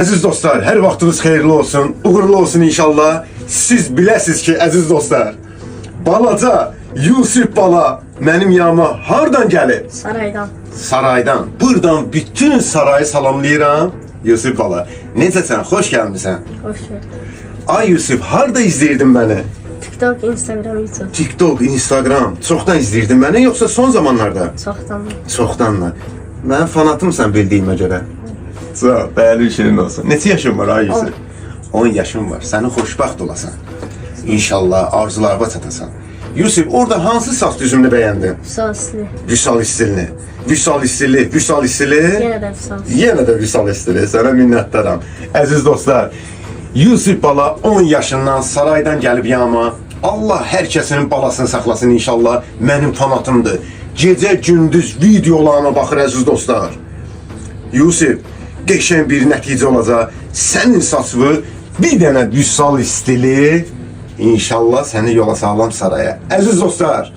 Əziz dostlar, hər vaxtınız xeyirli olsun, uğurlu olsun inşallah. Siz biləsiniz ki, əziz dostlar, balaca Yusif bala mənim yanıma hardan gəlib? Saraydan. Saraydan. Buradan bütün sarayı salamlayıram. Yusif bala, necəsən? Xoş gəlmisən. Hoş geldin. Ay Yusif, harda izləyirdin məni? TikTok, Instagram, YouTube. TikTok, Instagram. Çoxdan izləyirdin məni, yoxsa son zamanlarda? Çoxdan. Çoxdanla. Mənim fanatımsan bildiyimə görə. Sağ, değerli işin olsun. Neçə yaşın var ay Yusuf? 10 yaşın var. Səni xoşbaxt olasan. İnşallah arzularına çatasan. Yusuf, orada hansı saf düzümünü bəyəndin? Vüsalsizli. Vüsal istilini. Vüsal istili, Vüsal istili. Yenə də vüsalsizli. Yenə də Vüsal istili. Sənə minnətdaram. Əziz dostlar, Yusuf bala 10 yaşından saraydan gəlib yanıma. Allah hər kəsinin balasını saxlasın inşallah. Mənim fanatımdır. Gecə gündüz videolarına baxır əziz dostlar. Yusuf, qəşəng bir nəticə olacaq. Sənin saçını bir dənə Vüsal istili. İnşallah səni yola sağlam saraya. Əziz dostlar,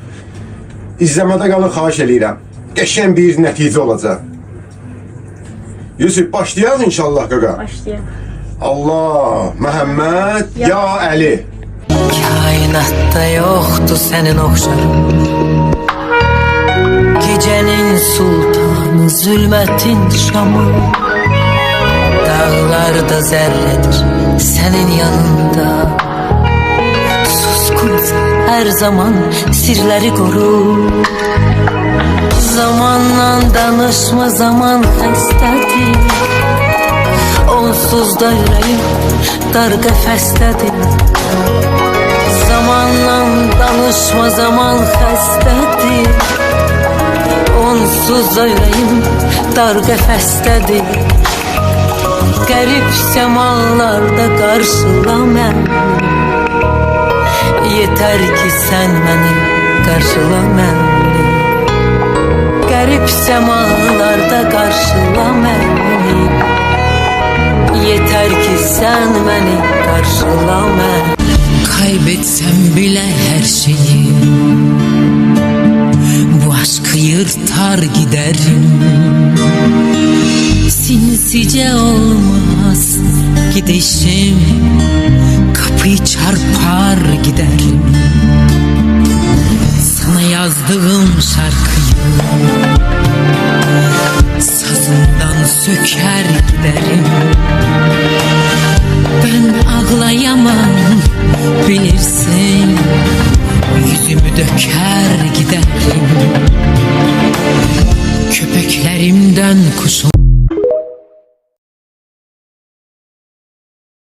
izləmədə qalın, xahiş eləyirəm. Qəşəng bir nəticə olacaq. Yusuf, başlayaq inşallah qaqa. Başlayalım. Allah, Məhəmməd, ya Əli. Kainatta yoktu senin oxşarın. Gecenin sultanı, zulmetin şamı. Dağlarda zerredir senin yanında. Suskunsa her zaman sirleri koru. Zamanla danışma, zaman xəstədir. Onsuz da yüreğim dar qəfəsdədir. Zamanla danışma, zaman xəstədir. Onsuz da yüreğim dar qəfəsdədir. Qərib səmalarda qarşıla məni. Yeter ki sen beni qarşıla məni. Qərib səmalarda qarşıla məni. Yeter ki sen beni qarşıla məni. Kaybetsem bile her şeyi, bu aşkı yırtar giderim. Sinsice olmaz gidişim, kapıyı çarpar giderim. Sana yazdığım şarkıyı sazından söker giderim.